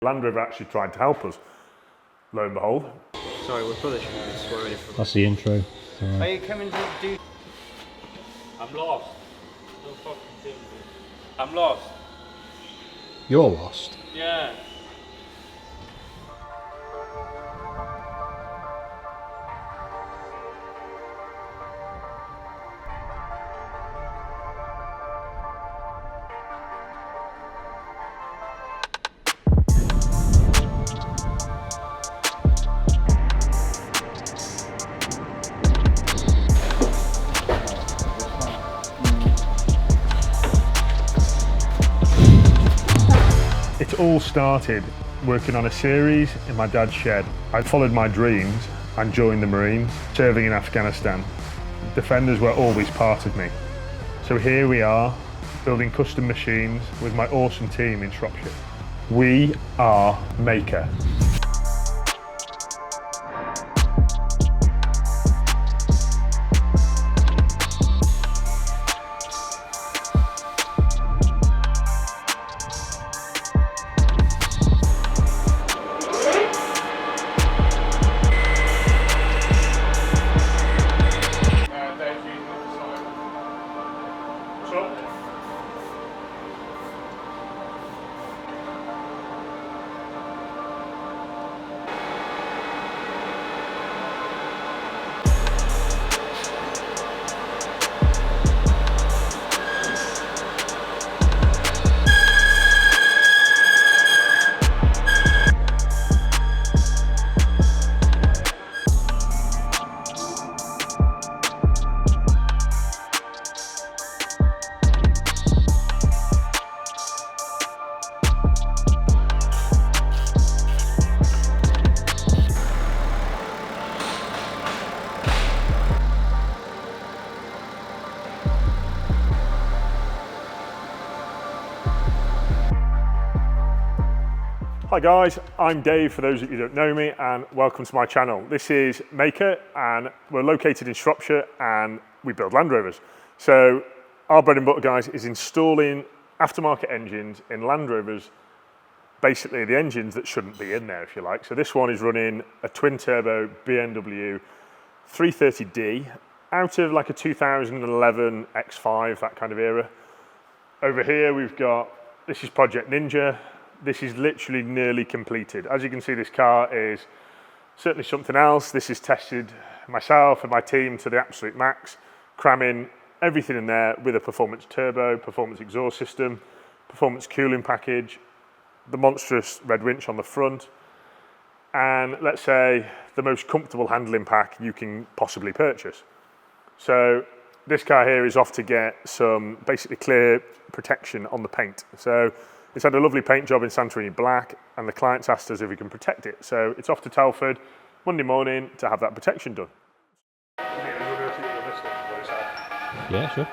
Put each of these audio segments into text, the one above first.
Land Rover actually tried to help us, lo and behold. Sorry, we're probably shouldn't be swearing. That's the intro. Are you coming to do? I'm lost. Don't fucking kill me. I'm lost. You're lost. Yeah. It all started working on a series in my dad's shed. I followed my dreams and joined the Marines, serving in Afghanistan. Defenders were always part of me. So here we are, building custom machines with my awesome team in Shropshire. We are Mahker. Hi guys, I'm Dave for those of you who don't know me, and welcome to my channel. This is Mahker and we're located in Shropshire and we build Land Rovers. So our bread and butter, guys, is installing aftermarket engines in Land Rovers, basically the engines that shouldn't be in there, if you like. So this one is running a twin turbo BMW 330D out of like a 2011 X5, that kind of era. Over here we've got, this is Project Ninja. This is literally nearly completed. As you can see, this car is certainly something else. This is tested myself and my team to the absolute max, cramming everything in there with a performance turbo, performance exhaust system, performance cooling package, the monstrous red winch on the front, and let's say the most comfortable handling pack you can possibly purchase. So this car here is off to get some basically clear protection on the paint. So it's had a lovely paint job in Santorini black, and the client's asked us if we can protect it. So it's off to Telford Monday morning to have that protection done. Yeah, sure.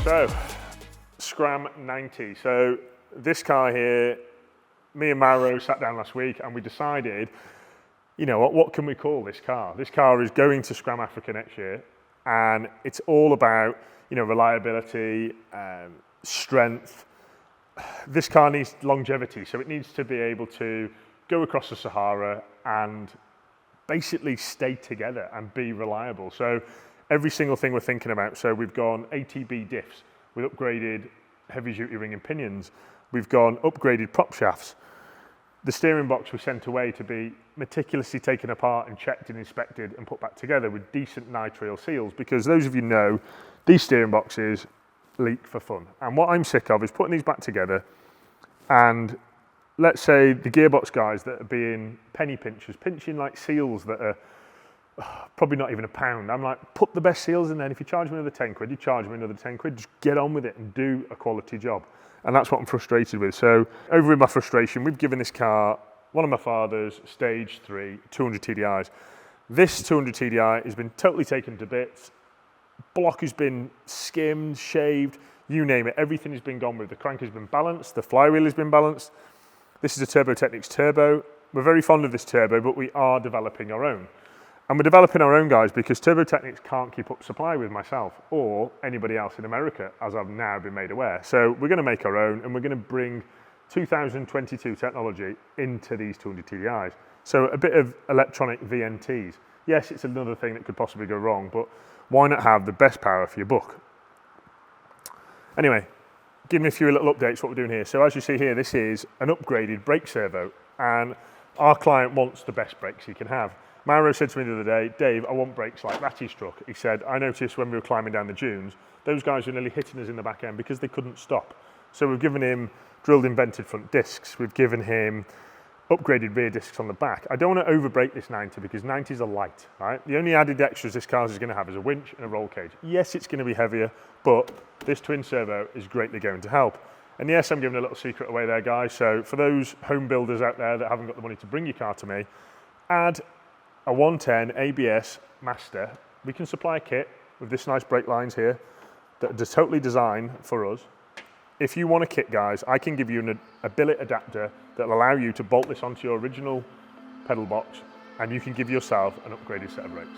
So, Scram 90. So this car here, me and Mauro sat down last week and we decided, you know what can we call this car? This car is going to Scram Africa next year, and it's all about, you know, reliability, strength. This car needs longevity, so it needs to be able to go across the Sahara and basically stay together and be reliable. So every single thing we're thinking about, so we've gone ATB diffs with upgraded heavy duty ring and pinions. We've gone upgraded prop shafts. The steering box was sent away to be meticulously taken apart and checked and inspected and put back together with decent nitrile seals, because those of you know, these steering boxes leak for fun. And what I'm sick of is putting these back together, and let's say the gearbox guys that are being penny pinchers, pinching like seals that are probably not even a pound. I'm like, put the best seals in there. If you charge me another 10 quid, you charge me another 10 quid. Just get on with it and do a quality job. And that's what I'm frustrated with. So over in my frustration, we've given this car, one of my father's, stage 3, 200 TDIs. This 200 TDI has been totally taken to bits. Block has been skimmed, shaved, you name it. Everything has been gone with. The crank has been balanced. The flywheel has been balanced. This is a Turbo Technics turbo. We're very fond of this turbo, but we are developing our own. And we're developing our own, guys, because Turbo Technics can't keep up supply with myself or anybody else in America, as I've now been made aware. So we're going to make our own, and we're going to bring 2022 technology into these 200 TDIs. So a bit of electronic VNTs. Yes, it's another thing that could possibly go wrong, but why not have the best power for your buck? Anyway, give me a few little updates what we're doing here. So as you see here, this is an upgraded brake servo, and our client wants the best brakes he can have. Mauro said to me the other day, Dave, I want brakes like that he struck. He said, I noticed when we were climbing down the dunes, those guys were nearly hitting us in the back end because they couldn't stop. So we've given him drilled invented front discs. We've given him upgraded rear discs on the back. I don't want to overbrake this 90 because 90s are light, right? The only added extras this car is going to have is a winch and a roll cage. Yes, it's going to be heavier, but this twin servo is greatly going to help. And yes, I'm giving a little secret away there, guys. So for those home builders out there that haven't got the money to bring your car to me, add a 110 ABS Master. We can supply a kit with this nice brake lines here that are totally designed for us. If you want a kit, guys, I can give you a billet adapter that will allow you to bolt this onto your original pedal box, and you can give yourself an upgraded set of brakes.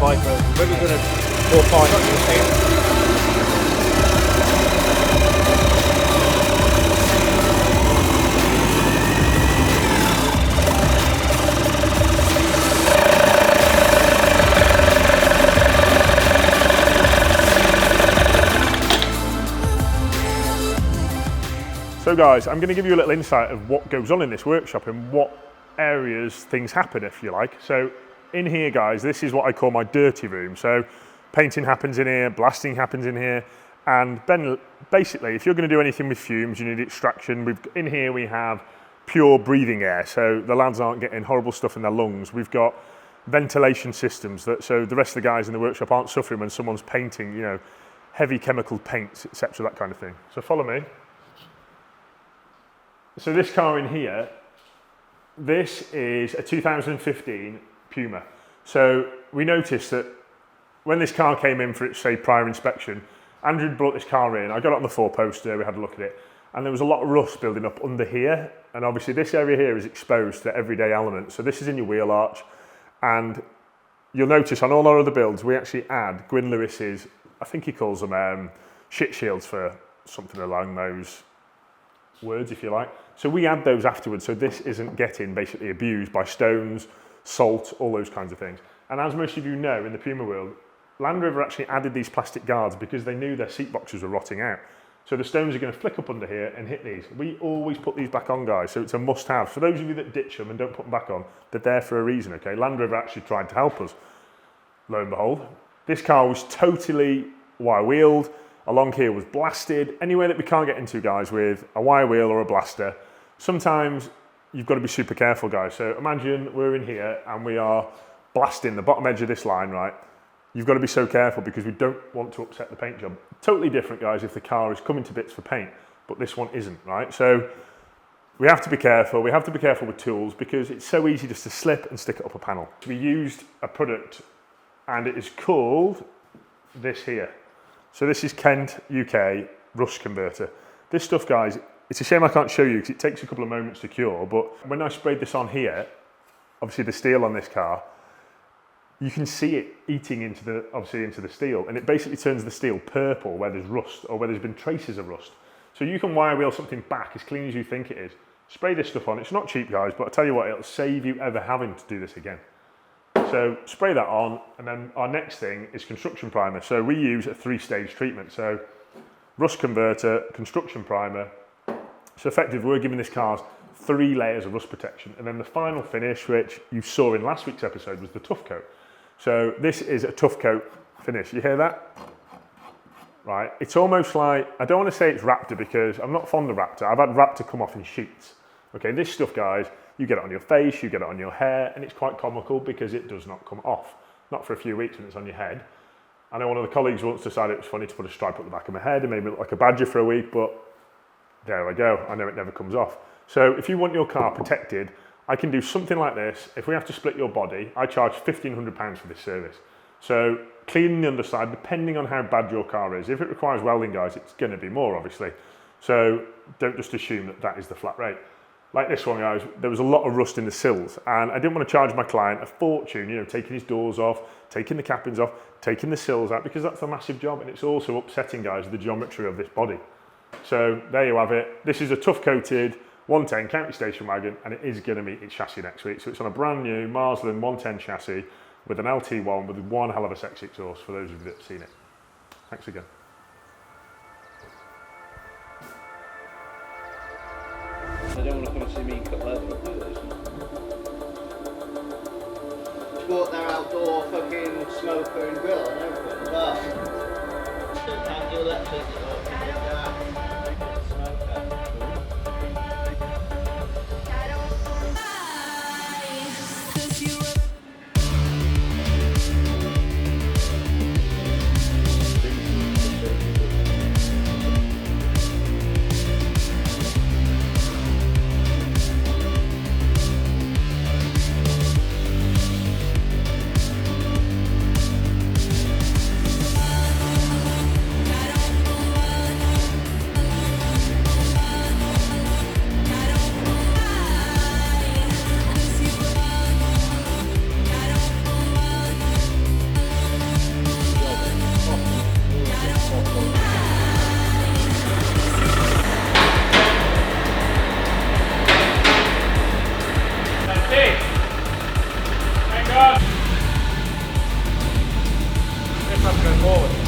bike road. We're going to 4-5. So guys, I'm going to give you a little insight of what goes on in this workshop and what areas things happen, if you like. So in here, guys, this is what I call my dirty room. So painting happens in here, blasting happens in here, and then basically, if you're going to do anything with fumes, you need extraction. In here we have pure breathing air, so the lads aren't getting horrible stuff in their lungs. We've got ventilation systems, so the rest of the guys in the workshop aren't suffering when someone's painting, you know, heavy chemical paints, etc., that kind of thing. So follow me. So this car in here, this is a 2015 Puma. So we noticed that when this car came in for its, say, prior inspection, Andrew brought this car in, I got it on the 4-poster, we had a look at it, and there was a lot of rust building up under here, and obviously this area here is exposed to everyday elements. So this is in your wheel arch, and you'll notice on all our other builds, we actually add Gwyn Lewis's, I think he calls them shit shields for something along those words, if you like. So we add those afterwards, so this isn't getting basically abused by stones, salt, all those kinds of things. And as most of you know, in the Puma world, Land Rover actually added these plastic guards because they knew their seat boxes were rotting out. So the stones are going to flick up under here and hit these. We always put these back on, guys, so it's a must-have. For those of you that ditch them and don't put them back on, they're there for a reason, okay? Land Rover actually tried to help us. Lo and behold, this car was totally wire-wheeled. Along here was blasted. Anywhere that we can't get into, guys, with a wire wheel or a blaster, sometimes you've got to be super careful, guys. So imagine we're in here and we are blasting the bottom edge of this line, right? You've got to be so careful because we don't want to upset the paint job. Totally different, guys, if the car is coming to bits for paint, but this one isn't, right? So we have to be careful. We have to be careful with tools because it's so easy just to slip and stick it up a panel. We used a product and it is called this here. So this is Kent, UK, rust converter. This stuff, guys, it's a shame I can't show you because it takes a couple of moments to cure, but when I sprayed this on here, obviously the steel on this car, you can see it eating into the steel, and it basically turns the steel purple where there's rust or where there's been traces of rust. So you can wire wheel something back as clean as you think it is. Spray this stuff on. It's not cheap, guys, but I tell you what, it'll save you ever having to do this again. So spray that on, and then our next thing is construction primer. So we use a 3-stage treatment. So rust converter, construction primer. So effectively, we're giving this car 3 layers of rust protection. And then the final finish, which you saw in last week's episode, was the tough coat. So this is a tough coat finish. You hear that? Right. It's almost like, I don't want to say it's Raptor because I'm not fond of Raptor. I've had Raptor come off in sheets. Okay, this stuff, guys, you get it on your face, you get it on your hair, and it's quite comical because it does not come off. Not for a few weeks when it's on your head. I know one of the colleagues once decided it was funny to put a stripe up the back of my head and made me look like a badger for a week, but there I go. I know it never comes off. So if you want your car protected, I can do something like this. If we have to split your body, I charge £1,500 for this service. So cleaning the underside, depending on how bad your car is. If it requires welding, guys, it's going to be more, obviously. So don't just assume that that is the flat rate. Like this one, guys, there was a lot of rust in the sills, and I didn't want to charge my client a fortune, you know, taking his doors off, taking the cappings off, taking the sills out, because that's a massive job, and it's also upsetting, guys, the geometry of this body. So there you have it. This is a tough coated 110 county station wagon, and it is going to meet its chassis next week. So it's on a brand new Marsland 110 chassis with an LT1 with one hell of a sexy exhaust for those of you that have seen it. Thanks again. I don't want to come and see me cut leather up, do those. Bought their outdoor fucking smoker and grill and everything as well. Can't do electric, forward.